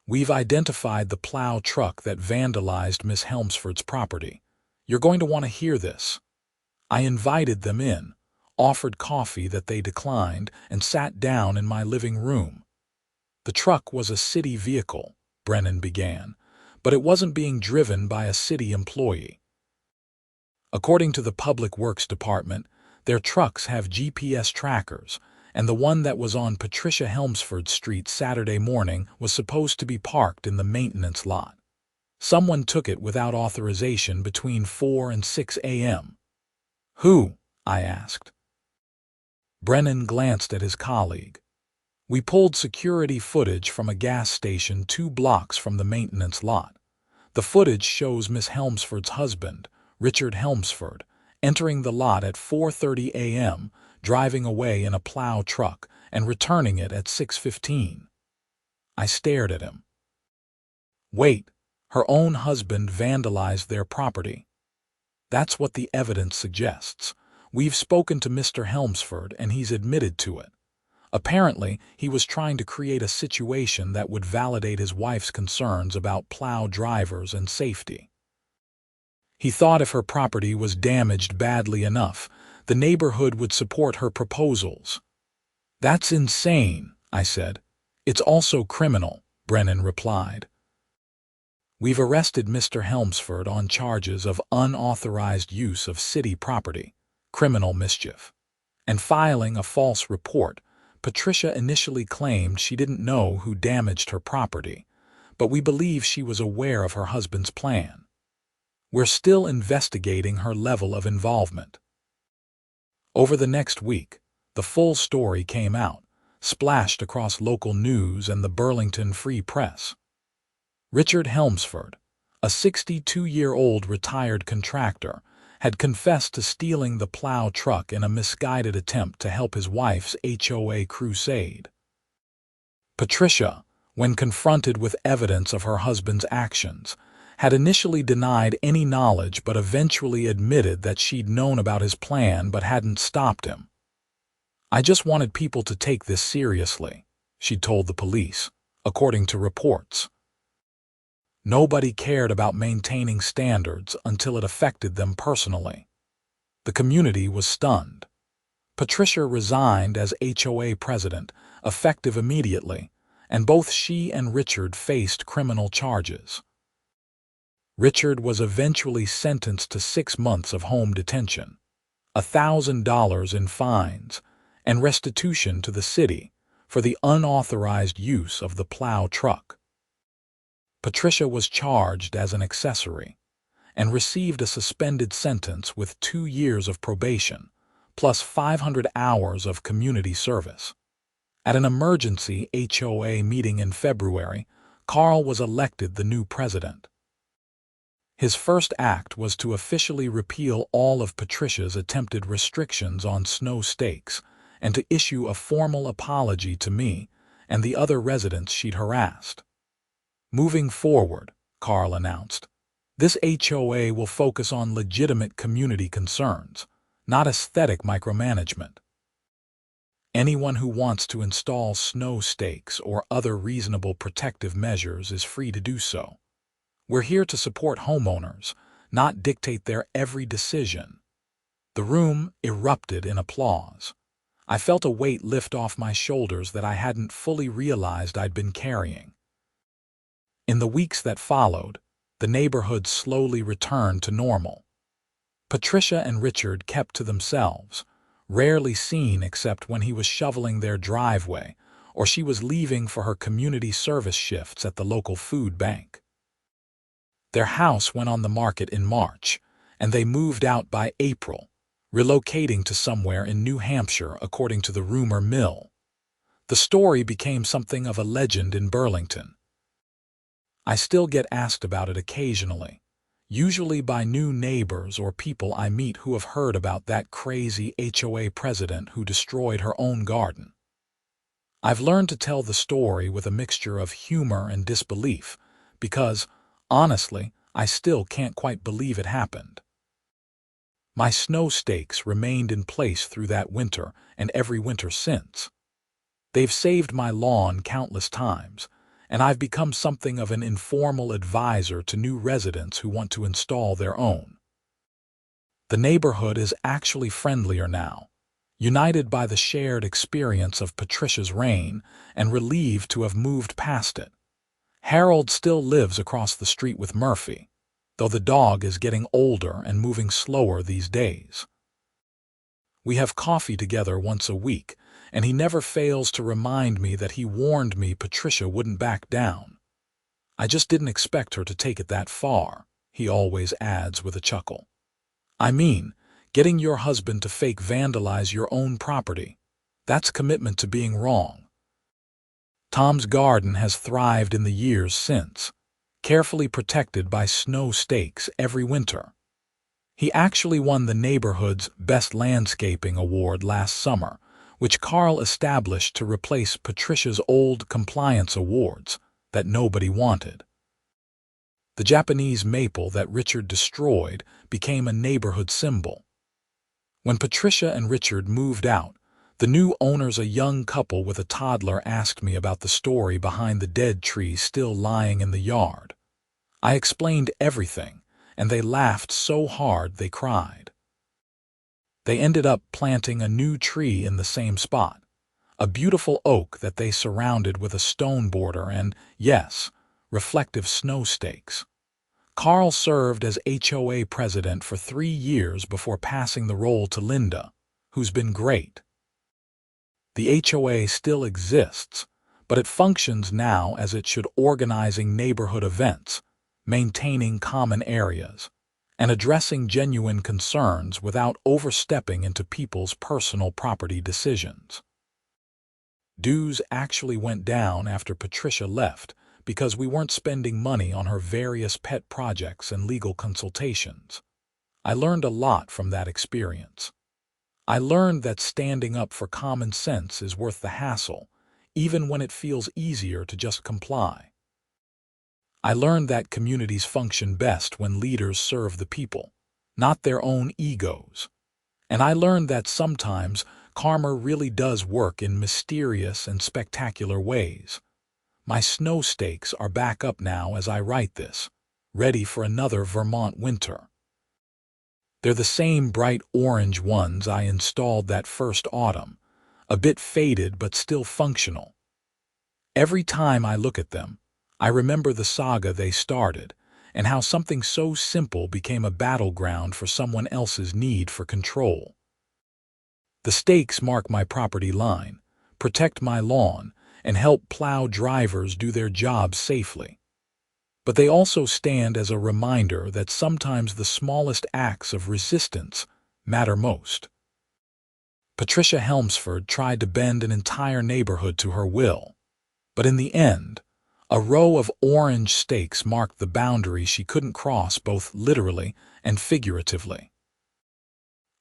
"We've identified the plow truck that vandalized Miss Helmsford's property. You're going to want to hear this." I invited them in, offered coffee that they declined, and sat down in my living room. "The truck was a city vehicle," Brennan began, "but it wasn't being driven by a city employee. According to the Public Works Department, their trucks have GPS trackers, and the one that was on Patricia Helmsford Street Saturday morning was supposed to be parked in the maintenance lot. Someone took it without authorization between 4 and 6 a.m. "Who?" I asked. Brennan glanced at his colleague. "We pulled security footage from a gas station 2 blocks from the maintenance lot. The footage shows Miss Helmsford's husband, Richard Helmsford, entering the lot at 4:30 a.m., driving away in a plow truck, and returning it at 6:15. I stared at him. "Wait, her own husband vandalized their property?" "That's what the evidence suggests. We've spoken to Mr. Helmsford and he's admitted to it. Apparently, he was trying to create a situation that would validate his wife's concerns about plow drivers and safety. He thought if her property was damaged badly enough, the neighborhood would support her proposals." "That's insane," I said. "It's also criminal," Brennan replied. "We've arrested Mr. Helmsford on charges of unauthorized use of city property, criminal mischief, and filing a false report. Patricia initially claimed she didn't know who damaged her property, but we believe she was aware of her husband's plan. We're still investigating her level of involvement." Over the next week, the full story came out, splashed across local news and the Burlington Free Press. Richard Helmsford, a 62-year-old retired contractor, had confessed to stealing the plow truck in a misguided attempt to help his wife's HOA crusade. Patricia, when confronted with evidence of her husband's actions, had initially denied any knowledge but eventually admitted that she'd known about his plan but hadn't stopped him. "I just wanted people to take this seriously," she told the police, according to reports. Nobody cared about maintaining standards until it affected them personally. The community was stunned. Patricia resigned as HOA president, effective immediately, and both she and Richard faced criminal charges. Richard was eventually sentenced to 6 months of home detention, $1,000 in fines, and restitution to the city for the unauthorized use of the plow truck. Patricia was charged as an accessory and received a suspended sentence with 2 years of probation, plus 500 hours of community service. At an emergency HOA meeting in February, Carl was elected the new president. His first act was to officially repeal all of Patricia's attempted restrictions on snow stakes and to issue a formal apology to me and the other residents she'd harassed. "Moving forward," Carl announced, "this HOA will focus on legitimate community concerns, not aesthetic micromanagement. Anyone who wants to install snow stakes or other reasonable protective measures is free to do so. We're here to support homeowners, not dictate their every decision. The room erupted in applause. I felt a weight lift off my shoulders that I hadn't fully realized I'd been carrying. In the weeks that followed, the neighborhood slowly returned to normal. Patricia and Richard kept to themselves, rarely seen except when he was shoveling their driveway or she was leaving for her community service shifts at the local food bank. Their house went on the market in March, and they moved out by April, relocating to somewhere in New Hampshire according to the rumor mill. The story became something of a legend in Burlington. I still get asked about it occasionally, usually by new neighbors or people I meet who have heard about that crazy HOA president who destroyed her own garden. I've learned to tell the story with a mixture of humor and disbelief because, honestly, I still can't quite believe it happened. My snow stakes remained in place through that winter and every winter since. They've saved my lawn countless times, and I've become something of an informal advisor to new residents who want to install their own. The neighborhood is actually friendlier now, united by the shared experience of Patricia's reign and relieved to have moved past it. Harold still lives across the street with Murphy, though the dog is getting older and moving slower these days. We have coffee together once a week, and he never fails to remind me that he warned me Patricia wouldn't back down. I just didn't expect her to take it that far, he always adds with a chuckle. I mean, getting your husband to fake vandalize your own property, that's commitment to being wrong. Tom's garden has thrived in the years since, carefully protected by snow stakes every winter. He actually won the neighborhood's Best Landscaping Award last summer, which Carl established to replace Patricia's old compliance awards that nobody wanted. The Japanese maple that Richard destroyed became a neighborhood symbol. When Patricia and Richard moved out, the new owners, a young couple with a toddler, asked me about the story behind the dead tree still lying in the yard. I explained everything, and they laughed so hard they cried. They ended up planting a new tree in the same spot, a beautiful oak that they surrounded with a stone border and, yes, reflective snow stakes. Carl served as HOA president for 3 years before passing the role to Linda, who's been great. The HOA still exists, but it functions now as it should, organizing neighborhood events, maintaining common areas, and addressing genuine concerns without overstepping into people's personal property decisions. Dues actually went down after Patricia left because we weren't spending money on her various pet projects and legal consultations. I learned a lot from that experience. I learned that standing up for common sense is worth the hassle, even when it feels easier to just comply. I learned that communities function best when leaders serve the people, not their own egos. And I learned that sometimes karma really does work in mysterious and spectacular ways. My snow stakes are back up now as I write this, ready for another Vermont winter. They're the same bright orange ones I installed that first autumn, a bit faded but still functional. Every time I look at them, I remember the saga they started and how something so simple became a battleground for someone else's need for control. The stakes mark my property line, protect my lawn, and help plow drivers do their jobs safely. But they also stand as a reminder that sometimes the smallest acts of resistance matter most. Patricia Helmsford tried to bend an entire neighborhood to her will, but in the end, a row of orange stakes marked the boundary she couldn't cross both literally and figuratively.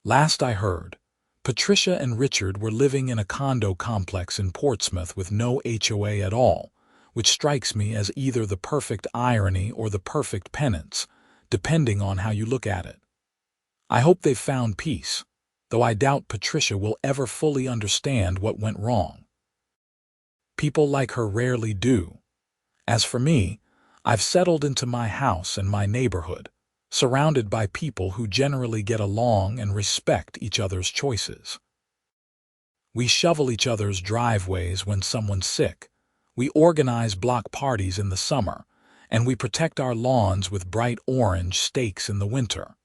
Last I heard, Patricia and Richard were living in a condo complex in Portsmouth with no HOA at all, which strikes me as either the perfect irony or the perfect penance, depending on how you look at it. I hope they've found peace, though I doubt Patricia will ever fully understand what went wrong. People like her rarely do. As for me, I've settled into my house and my neighborhood, surrounded by people who generally get along and respect each other's choices. We shovel each other's driveways when someone's sick, we organize block parties in the summer, and we protect our lawns with bright orange stakes in the winter.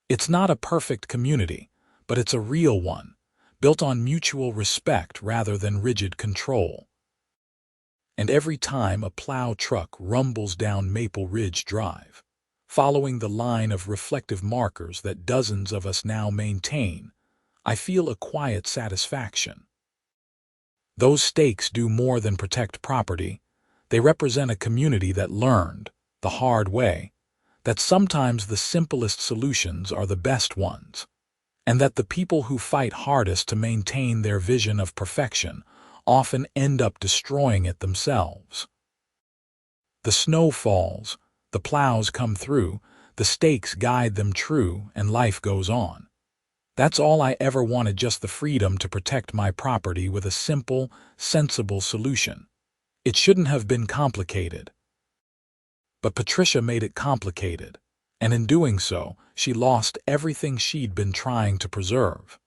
It's not a perfect community, but it's a real one, built on mutual respect rather than rigid control. And every time a plow truck rumbles down Maple Ridge Drive, following the line of reflective markers that dozens of us now maintain, I feel a quiet satisfaction. Those stakes do more than protect property. They represent a community that learned, the hard way, that sometimes the simplest solutions are the best ones, and that the people who fight hardest to maintain their vision of perfection often end up destroying it themselves. The snow falls, the plows come through, the stakes guide them true, and life goes on. That's all I ever wanted, just the freedom to protect my property with a simple, sensible solution. It shouldn't have been complicated. But Patricia made it complicated, and in doing so, she lost everything she'd been trying to preserve.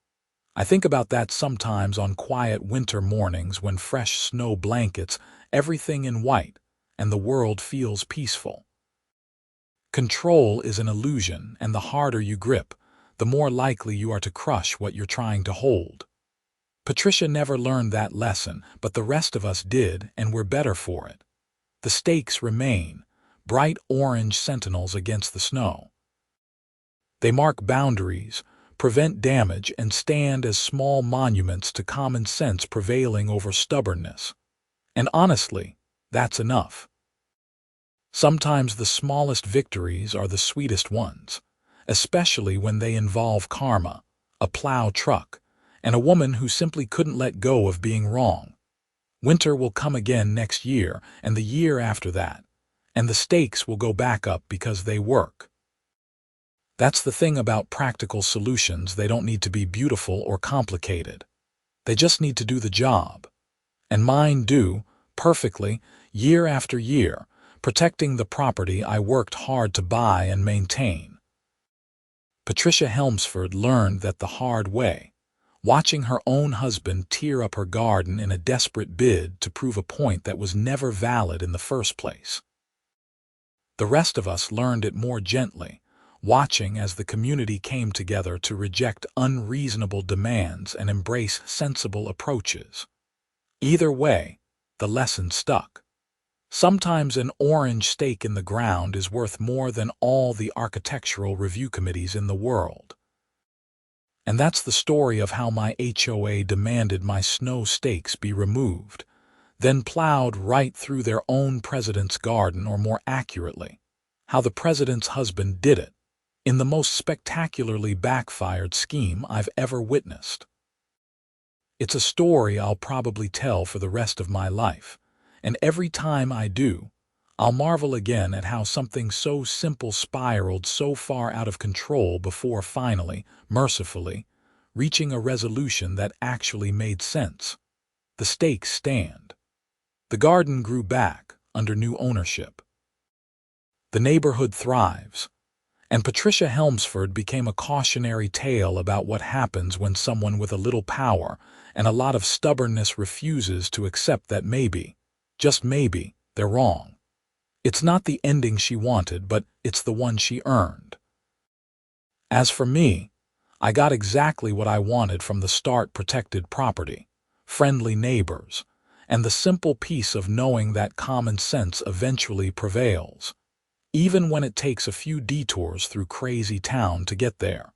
I think about that sometimes on quiet winter mornings when fresh snow blankets everything in white and the world feels peaceful. Control is an illusion, and the harder you grip, the more likely you are to crush what you're trying to hold. Patricia never learned that lesson, but the rest of us did, and we're better for it. The stakes remain, bright orange sentinels against the snow. They mark boundaries, prevent damage, and stand as small monuments to common sense prevailing over stubbornness. And honestly, that's enough. Sometimes the smallest victories are the sweetest ones, especially when they involve karma, a plow truck, and a woman who simply couldn't let go of being wrong. Winter will come again next year, and the year after that, and the stakes will go back up because they work. That's the thing about practical solutions: they don't need to be beautiful or complicated. They just need to do the job. And mine do, perfectly, year after year, protecting the property I worked hard to buy and maintain. Patricia Helmsford learned that the hard way, watching her own husband tear up her garden in a desperate bid to prove a point that was never valid in the first place. The rest of us learned it more gently, watching as the community came together to reject unreasonable demands and embrace sensible approaches. Either way, the lesson stuck. Sometimes an orange stake in the ground is worth more than all the architectural review committees in the world. And that's the story of how my HOA demanded my snow stakes be removed, then plowed right through their own president's garden, or more accurately, how the president's husband did it, in the most spectacularly backfired scheme I've ever witnessed. It's a story I'll probably tell for the rest of my life, and every time I do, I'll marvel again at how something so simple spiraled so far out of control before finally, mercifully, reaching a resolution that actually made sense. The stakes stand. The garden grew back under new ownership. The neighborhood thrives. And Patricia Helmsford became a cautionary tale about what happens when someone with a little power and a lot of stubbornness refuses to accept that maybe, just maybe, they're wrong. It's not the ending she wanted, but it's the one she earned. As for me, I got exactly what I wanted from the start: protected property, friendly neighbors, and the simple peace of knowing that common sense eventually prevails, even when it takes a few detours through crazy town to get there.